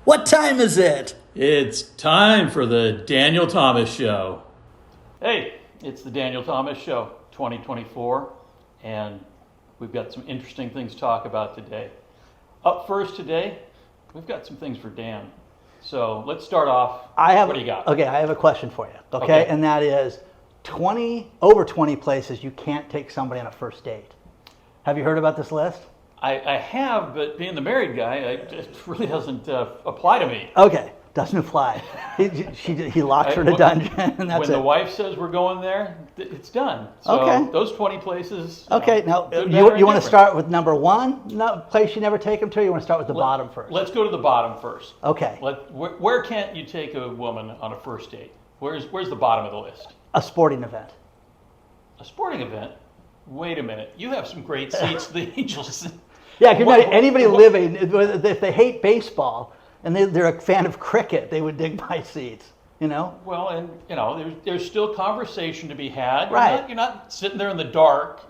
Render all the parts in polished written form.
What time is it? It's time for the Daniel Thomas Show. Hey, it's the Daniel Thomas Show 2024, and we've got some interesting things to talk about today. Up first today, we've got some things for Dan. So let's start off. What do you got? Okay, I have a question for you. Okay, and that is over 20 places you can't take somebody on a first date. Have you heard about this list? I have, but being the married guy, it really doesn't apply to me. Okay, doesn't apply. He locks her in a dungeon, and that's when it. the wife says we're going there, it's done. So Okay. those 20 places. Okay, now good, you bad, or want to indifferent. start with number one place you never take them to, or you want to start with the bottom first? Let's go to the bottom first. Okay. Where can't you take a woman on a first date? Where's the bottom of the list? A sporting event. A sporting event? Wait a minute. You have some great seats. The Angels. Yeah, can you imagine anybody living, if they hate baseball and they're a fan of cricket, they would dig my seats, you know? Well, and there's still conversation to be had. Right. You're not sitting there in the dark.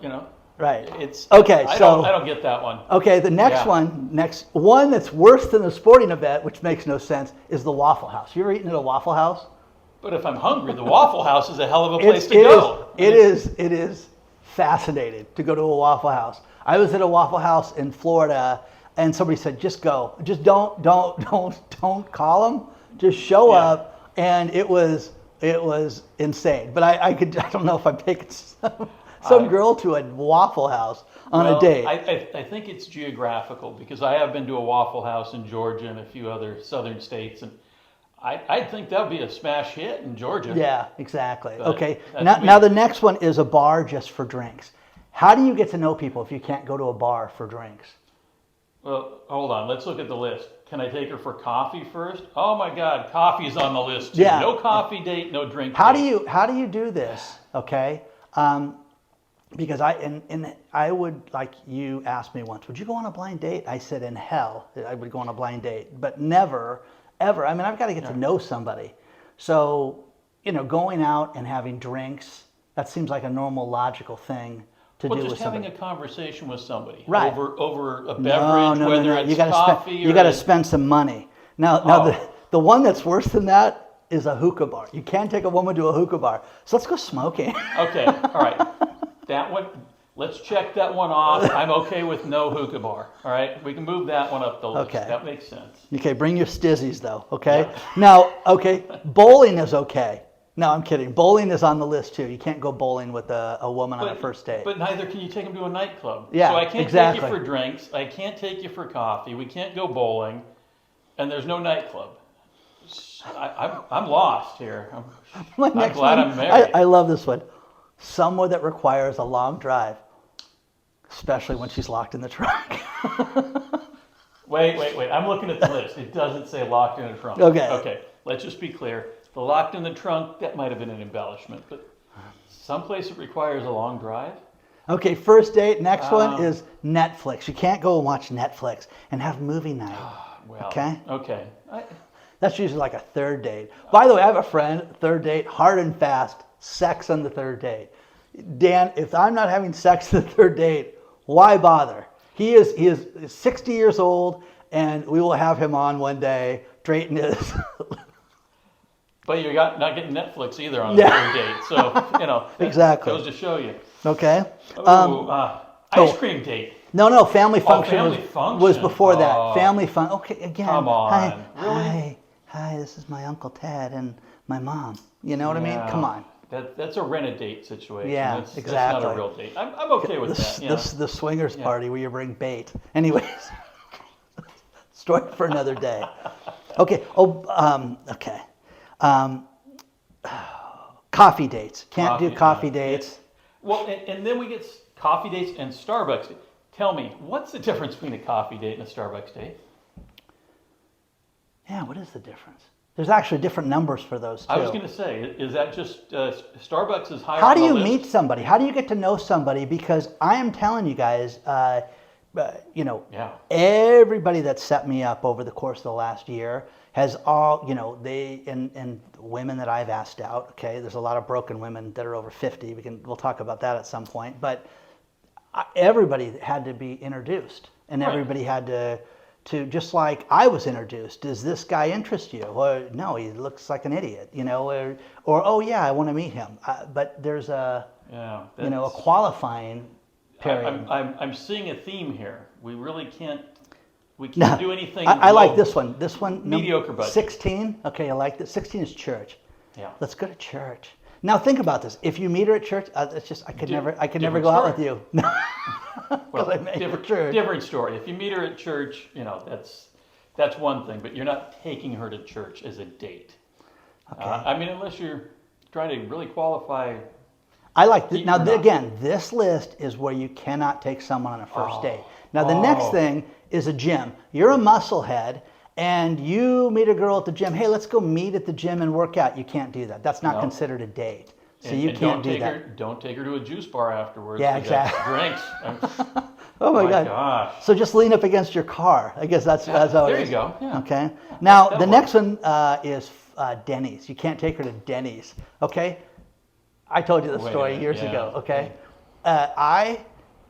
Right. It's okay. I So don't get that one. Okay, the next one that's worse than a sporting event, which makes no sense, is the Waffle House. You ever eaten at a Waffle House? But if I'm hungry, the Waffle House is a hell of a place to go. It is fascinating to go to a Waffle House. I was at a Waffle House in Florida, and somebody said, "Just go. Just don't call them. Just show up." And it was insane. But I don't know if I'm taking some girl to a Waffle House on a date. I think it's geographical because I have been to a Waffle House in Georgia and a few other southern states, and I think that would be a smash hit in Georgia. Yeah, exactly. But okay, that's now the next one is a bar just for drinks. How do you get to know people if you can't go to a bar for drinks? Well, hold on. Let's look at the list. Can I take her for coffee first? Oh my God, coffee's on the list too. Yeah. No coffee date, no drink How date. do you do this? Okay, because I would, like, you asked me once, would you go on a blind date? I said in hell I would go on a blind date, but never ever. I mean, I've got to get to know somebody. So going out and having drinks, that seems like a normal, logical thing to do just with somebody. having a conversation with somebody, Right. over a beverage, No. whether it's coffee you or got to spend some money. Now the one that's worse than that is a hookah bar. You can't take a woman to a hookah bar. So let's go smoking. Okay, all right. That one, let's check that one off. I'm okay with no hookah bar. All right, we can move that one up the list. Okay. That makes sense. Okay, bring your stizzies though. Okay. Yeah. Now, bowling is okay. No, I'm kidding. Bowling is on the list too. You can't go bowling with a woman on a first date. But neither can you take them to a nightclub. Yeah, so I can't exactly. take you for drinks. I can't take you for coffee. We can't go bowling, and there's no nightclub. I'm lost here. My I'm next glad one, I'm married. I love this one. Somewhere that requires a long drive, especially when she's locked in the trunk. Wait. I'm looking at the list. It doesn't say locked in a trunk. Okay. Let's just be clear. The locked in the trunk, that might have been an embellishment, but someplace it requires a long drive. Okay, first date. Next one is Netflix. You can't go and watch Netflix and have movie night. Well, Okay. That's usually like a third date. By the way, I have a friend, third date, hard and fast, sex on the third date. Dan, if I'm not having sex on the third date, why bother? He is 60 years old, and we will have him on one day. Drayton is. But you're not getting Netflix either on the third date, so Exactly. goes to show you. Okay. Ice cream date. No, family function, family was, function. was before that. Oh. Family fun. Okay, again. Come on. Really? Hi, this is my Uncle Ted and my mom. You know what I mean? Come on. That's a rent-a-date situation. Yeah, That's exactly. not a real date. I'm okay with that. The swingers party where you bring bait. Anyways, story for another day. Okay. Okay. Coffee dates. Can't do coffee dates. Well, and then we get coffee dates and Starbucks. Tell me, what's the difference between a coffee date and a Starbucks date? Yeah, what is the difference? There's actually different numbers for those too. I was going to say, is that just Starbucks is higher How on do the you list? meet somebody? How do you get to know somebody? Because I am telling you guys, everybody that set me up over the course of the last year has all, they and women that I've asked out. Okay, there's a lot of broken women that are over 50. We'll talk about that at some point. But everybody had to be introduced, and Right. everybody had to to just like I was introduced. Does this guy interest you? Or no, he looks like an idiot, or oh yeah, I want to meet him. But there's a a qualifying period. I'm seeing a theme here. We really can't No, do anything. I like low. this one. This one, Mediocre budget. 16. Okay, I like that. 16 is church. Yeah. Let's go to church. Now think about this. If you meet her at church, it's just I could never different go out story. with you. Well, I met you at church. different story. If you meet her at church, that's one thing. But you're not taking her to church as a date. Okay. I mean, unless you're trying to really qualify. I like this. Keep Now her not. again, this list is where you cannot take someone on a first date. Now the next thing is a gym. You're a musclehead. And you meet a girl at the gym. Hey, let's go meet at the gym and work out. You can't do that. That's not No. considered a date. So And- you and can't don't do take that. Don't take her to a juice bar afterwards. Yeah, We got exactly. Drinks. Oh my God. Gosh. So just lean up against your car. I guess that's how There it you is. go. Yeah. Okay. Now that the works. next one is Denny's. You can't take her to Denny's. Okay. I told you this Wait a story minute, years yeah. ago. Okay. I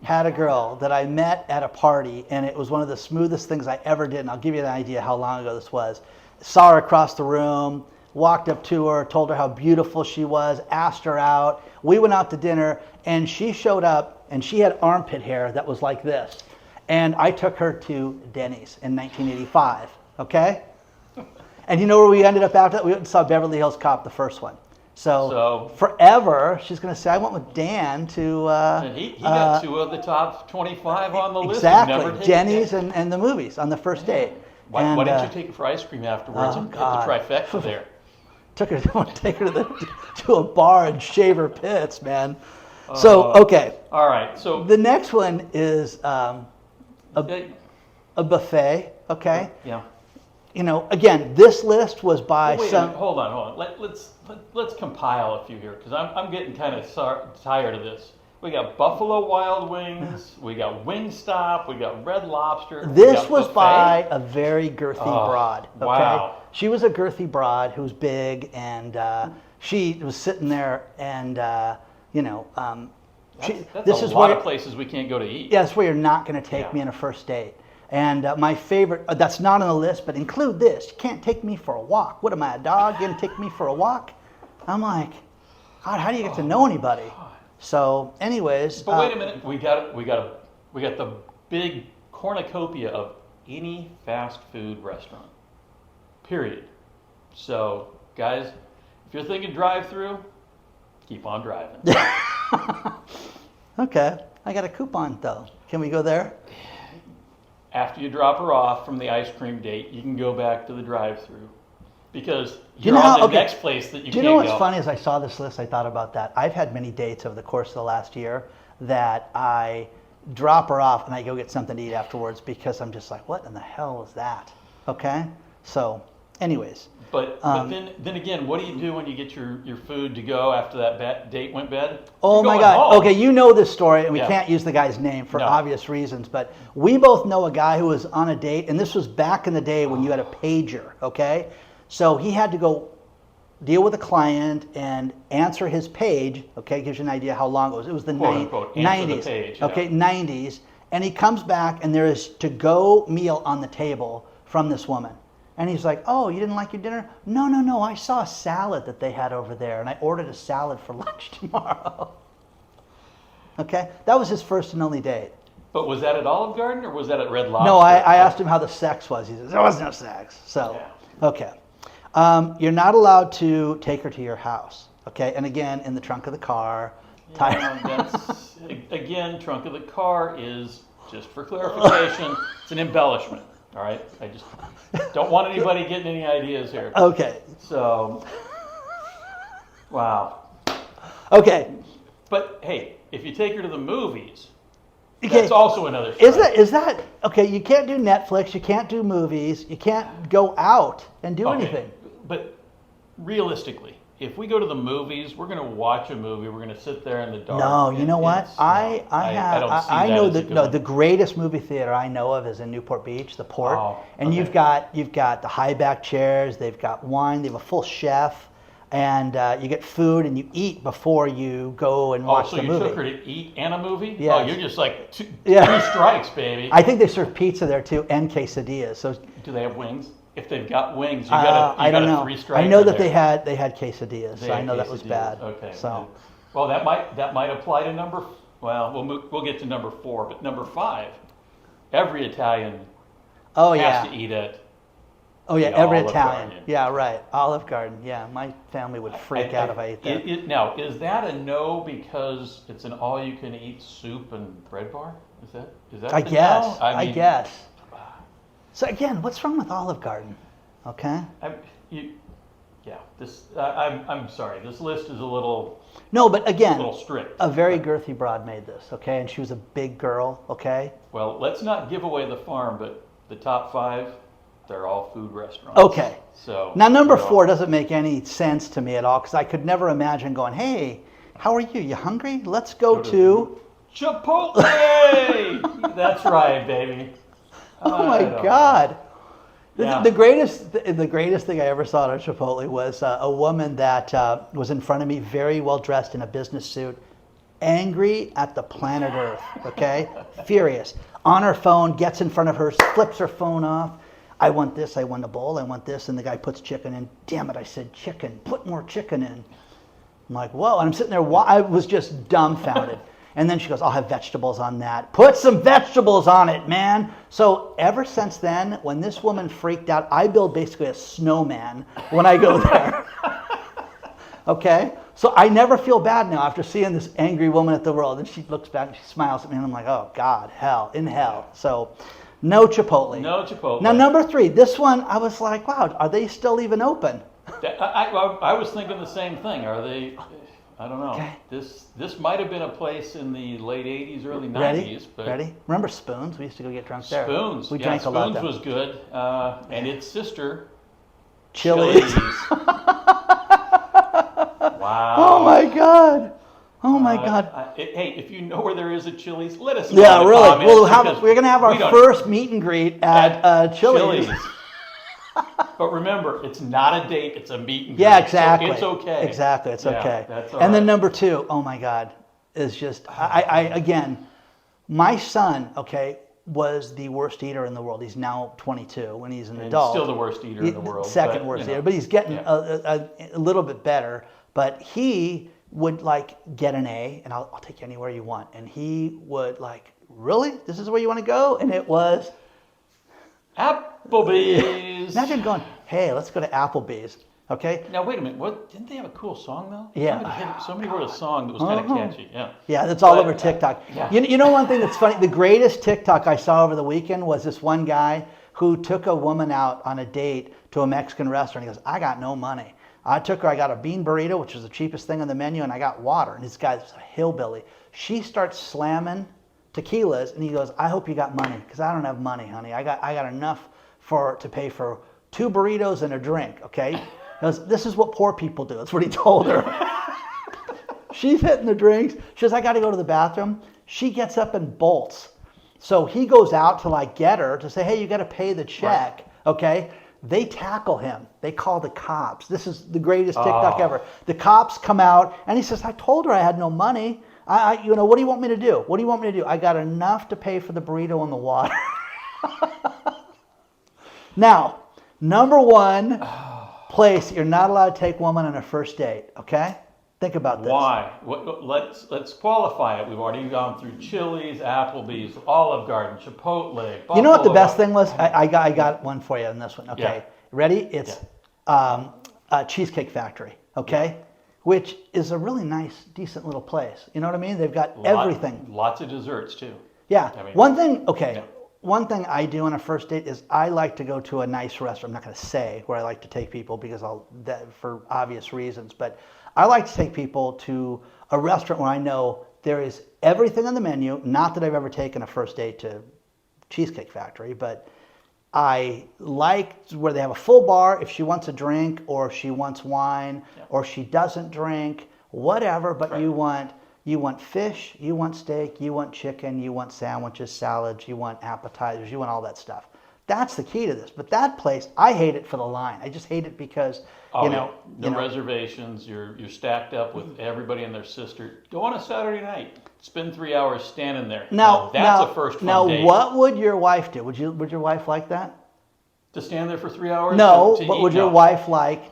had a girl that I met at a party, and it was one of the smoothest things I ever did. And I'll give you an idea how long ago this was. Saw her across the room, walked up to her, told her how beautiful she was, asked her out. We went out to dinner, and she showed up, and she had armpit hair that was like this. And I took her to Denny's in 1985. Okay. And you know where we ended up after that? We went and saw Beverly Hills Cop, the first one. So forever, she's going to say, I went with Dan to... And he got two of the top 25 on the list. Exactly. Denny's and the movies on the first date. Why didn't you take her for ice cream afterwards and hit the God. trifecta there? Take her to a bar and shave her pits, man. So, okay. All right. So The next one is a buffet, okay? Yeah. Again, this list was by Wait a some... minute, hold on. Let's compile a few here because I'm getting kind of tired of this. We got Buffalo Wild Wings, we got Wingstop, we got Red Lobster. we This got was buffet. by a very girthy broad. Okay? wow. She was a girthy broad who was big, and she was sitting there, and That's this a is lot where of places we can't go to eat. yeah, that's where you're not going to take Yeah. me on a first date. And my favorite, that's not on the list, but include this. You can't take me for a walk. What am I, a dog? You're going to take me for a walk? I'm like, God, how do you get to know anybody? So, anyways. But wait a minute, we got the big cornucopia of any fast food restaurant. Period. So, guys, if you're thinking drive-through, keep on driving. Okay, I got a coupon though. Can we go there? After you drop her off from the ice cream date, you can go back to the drive-through because you you're know on how- the okay. next place that you Do you can't know what's go. funny? As I saw this list, I thought about that. I've had many dates over the course of the last year that I drop her off and I go get something to eat afterwards because I'm just like, what in the hell is that? Okay? So, anyways. But then again, what do you do when you get your food to go after that date went bed? Oh You're my going God. home. Okay, you know this story, and we Yeah. can't use the guy's name for No. obvious reasons, but we both know a guy who was on a date, and this was back in the day when you had a pager, okay? So he had to go deal with a client and answer his page, okay? Gives you an idea how long it was. It was the Quote, unquote, answer the 90s. page, Okay, yeah. 90s. And he comes back, and there is to-go meal on the table from this woman. And he's like, oh, you didn't like your dinner? No, I saw a salad that they had over there, and I ordered a salad for lunch tomorrow. Okay? That was his first and only date. But was that at Olive Garden or was that at Red Lobster? No, I asked him how the sex was. He says, there was no sex. So, okay. You're not allowed to take her to your house. Okay? And again, in the trunk of the car. That's, again, trunk of the car is, just for clarification, it's an embellishment. All right? I just don't want anybody getting any ideas here. Okay. So, wow. Okay. But hey, if you take her to the movies, Okay. that's also another Is that okay? You can't do Netflix. You can't do movies. You can't go out and do anything. But realistically, if we go to the movies, we're going to watch a movie. We're going to sit there in the dark. No, you know what? I don't see that know as a good one. the greatest movie theater I know of is in Newport Beach, the Port. Oh, and okay. you've got the high back chairs. They've got wine. They have a full chef. and you get food and you eat before you go and watch so the you movie. took her to eat and a movie? Yeah. Oh, you're just like two Yeah. strikes, baby. I think they serve pizza there too and quesadillas. So Do they have wings? If they've got wings, I don't know. three strike. I know that they had quesadillas. They So I had know that was quesadillas. bad. Okay. So Well, that might apply to number. Well, we'll get to number 4, but number 5, every Italian oh has yeah. to eat at. Oh yeah, the every Olive Italian. Garden. Yeah, right. Olive Garden. Yeah, my family would freak out if I ate that. Now, is that a no because it's an all-you-can-eat soup and bread bar? Is that? I the guess. No? I guess. So again, what's wrong with Olive Garden? Okay. I'm sorry. This list is a little No, but again, strict. a very girthy broad made this. Okay, and she was a big girl. Okay. Well, let's not give away the farm, but the top 5, they're all food restaurants. Okay. So Now number 4 doesn't make any sense to me at all because I could never imagine going, "Hey, how are you? You hungry? Let's go to." Chipotle. That's right, baby. Oh my I don't God. Yeah. The greatest thing I ever saw at a Chipotle was a woman that was in front of me, very well dressed in a business suit, angry at the planet Earth, okay? Furious. On her phone, gets in front of her, flips her phone off. I want this, I want a bowl, I want this, and the guy puts chicken in. Damn it, I said chicken, put more chicken in. I'm like, whoa, and I'm sitting there, I was just dumbfounded. And then she goes, I'll have vegetables on that. Put some vegetables on it, man. So ever since then, when this woman freaked out, I build basically a snowman when I go there. Okay? So I never feel bad now after seeing this angry woman at the world. And she looks back and she smiles at me and I'm like, oh God, hell, in hell. So no Chipotle. No Chipotle. Now number 3, this one, I was like, wow, are they still even open? I was thinking the same thing. Are they? I don't know. Okay. This might have been a place in the late 80s, early 90s. Ready? But Ready? Remember Spoons? We used to go get drunk there. Spoons. We drank a lot Spoons there. was good. And its sister, Chili's. Wow. Oh my God. Oh my God. Hey, if you know where there is a Chili's, let us know. Yeah, in the really. comments, We're going to have we our don't- first meet and greet at Chili's. But remember, it's not a date, it's a meet and greet. Yeah, exactly. So it's okay. Exactly, it's Yeah, okay. that's all And then right. number 2, oh my God, is just, again, my son, okay, was the worst eater in the world. He's now 22 when he's an And adult. still the worst eater in the world. Second but, worst you know. eater, but he's getting Yeah. a little bit better. But he would like get an A, and I'll take you anywhere you want. And he would like, really? This is where you want to go? And it was Applebee's. Imagine going, hey, let's go to Applebee's. Okay? Now wait a minute. What didn't they have a cool song though? Yeah. Somebody wrote a song that was kind of catchy. Yeah. Yeah, that's all But, over TikTok. yeah. You know one thing that's funny? The greatest TikTok I saw over the weekend was this one guy who took a woman out on a date to a Mexican restaurant. He goes, I got no money. I took her, I got a bean burrito, which was the cheapest thing on the menu, and I got water. And this guy's a hillbilly. She starts slamming tequilas, and he goes, I hope you got money, because I don't have money, honey. I got enough to pay for 2 burritos and a drink, okay? He goes, this is what poor people do. That's what he told her. She's hitting the drinks. She says, I got to go to the bathroom. She gets up and bolts. So he goes out to like get her to say, hey, you got to pay the check, okay? They tackle him. They call the cops. This is the greatest TikTok ever. The cops come out and he says, I told her I had no money. What do you want me to do? What do you want me to do? I got enough to pay for the burrito and the water. Now, number 1 place you're not allowed to take woman on a first date, okay? Think about this. Why? Let's qualify it. We've already gone through Chili's, Applebee's, Olive Garden, Chipotle. You know what the Buffalo best Wild- thing was? I got one for you on this one. Okay, Yeah. ready? It's Cheesecake Factory. Okay, which is a really nice, decent little place. You know what I mean? They've got everything. Lots of desserts too. Yeah. I mean, One thing. Okay. yeah. One thing I do on a first date is I like to go to a nice restaurant. I'm not going to say where I like to take people because for obvious reasons, but I like to take people to a restaurant where I know there is everything on the menu. Not that I've ever taken a first date to Cheesecake Factory, but I like where they have a full bar if she wants a drink or if she wants wine or she doesn't drink, whatever, but Right. you want fish, you want steak, you want chicken, you want sandwiches, salads, you want appetizers, you want all that stuff. That's the key to this. But that place, I hate it for the line. I just hate it because, The reservations, you're stacked up with everybody and their sister. Go on a Saturday night. Spend 3 hours standing there. Now that's a first fun date. What would your wife do? Would your wife like that? To stand there for 3 hours? No, to but eat? would your No. wife like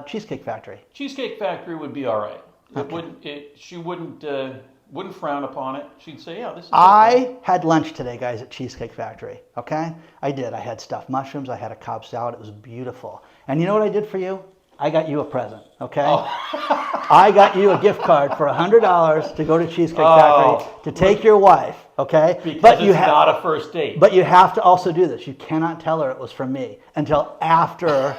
Cheesecake Factory? Cheesecake Factory would be all right. Okay. She wouldn't frown upon it. She'd say, "Yeah, this is." I had lunch today, guys, at Cheesecake Factory. Okay, I did. I had stuffed mushrooms. I had a Cobb salad. It was beautiful. And you know what I did for you? I got you a present. Okay, I got you a gift card for $100 to go to Cheesecake Factory to take your wife. Okay, because it's not a first date. But you have to also do this. You cannot tell her it was from me until after.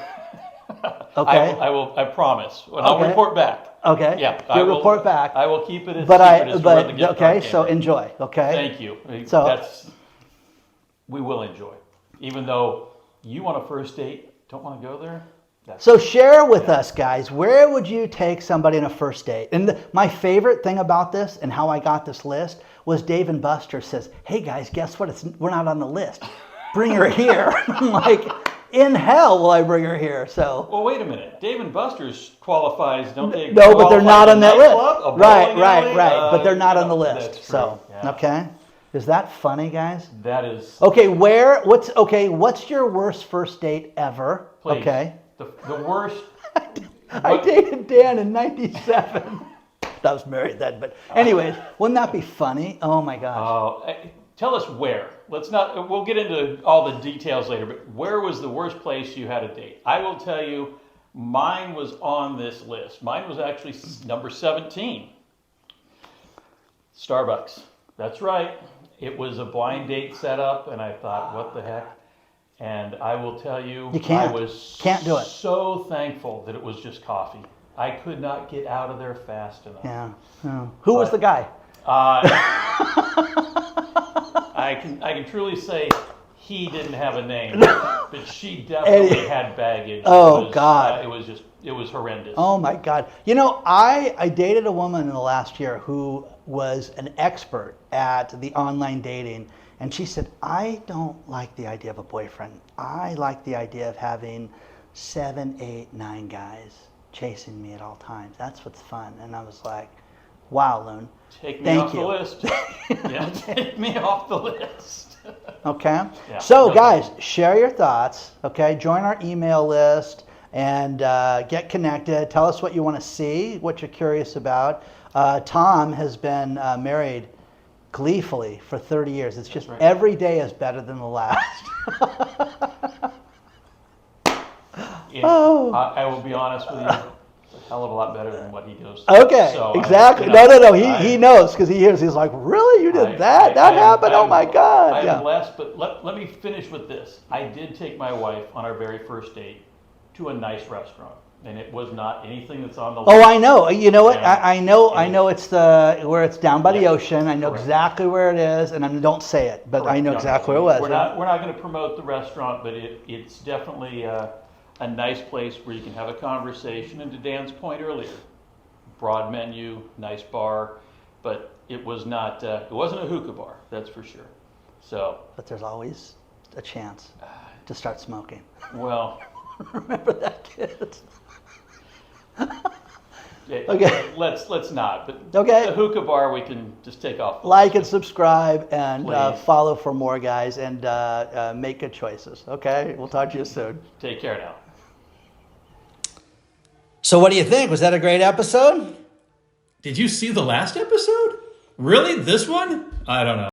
Okay, I promise. And I'll report back. Okay. Yeah. You'll report back. I will keep it as secret as where the gift card came so from. enjoy. Okay. Thank you. So we will enjoy, even though you on a first date don't want to go there. So share with us, guys. Where would you take somebody on a first date? And my favorite thing about this and how I got this list was Dave and Buster says, "Hey guys, guess what? We're not on the list. Bring her here." I'm like, in hell will I bring her here? So. Well, wait a minute. Dave and Buster's qualifies, don't they? No, but they're not on that list. Right. Alley? But they're not on the list. That's true. So, Yeah. okay. Is that funny, guys? That is. Okay, what's your worst first date ever? Please. Okay. The worst. I dated Dan in '97. I was married then, but anyways, wouldn't that be funny? Oh my gosh. Tell us where. Let's not. We'll get into all the details later. But where was the worst place you had a date? I will tell you, mine was on this list. Mine was actually number 17. Starbucks. That's right. It was a blind date setup, and I thought, what the heck? And I will tell you, can't. I was Can't do it. so thankful that it was just coffee. I could not get out of there fast enough. Yeah. Oh. Who was the guy? I can truly say he didn't have a name, but she definitely had baggage. Oh, God. It was horrendous. Oh my God. You know, I dated a woman in the last year who was an expert at the online dating. And she said, "I don't like the idea of a boyfriend. I like the idea of having 7, 8, 9 guys chasing me at all times. That's what's fun." And I was like, wow, Loon. Take me off the list. Yeah, take me off the list. Okay. Yeah, So guys, share your thoughts. Okay. Join our email list and get connected. Tell us what you want to see, what you're curious about. Tom has been married gleefully for 30 years. It's just right. Every day is better than the last. I will be honest with you, it's a hell of a lot better than what he goes through. Okay, So exactly. No. He knows because he hears. He's like, "Really? You did that? That happened? Oh my God!" I'm blessed, but let me finish with this. I did take my wife on our very first date to a nice restaurant, and it was not anything that's on the list. Oh, I know. You know what? Yeah. I know it's where it's down by the ocean. I know exactly where it is, and don't say it, but I know exactly where it was. We're not going to promote the restaurant, but it's definitely a nice place where you can have a conversation. And to Dan's point earlier, broad menu, nice bar, but it was not. It wasn't a hookah bar, that's for sure. So. But there's always a chance to start smoking. Well. Remember that, kids? Okay. Let's not. But okay. The hookah bar we can just take off. Like and subscribe and follow for more, guys, and make good choices. Okay, we'll talk to you soon. Take care now. So what do you think? Was that a great episode? Did you see the last episode? Really? This one? I don't know.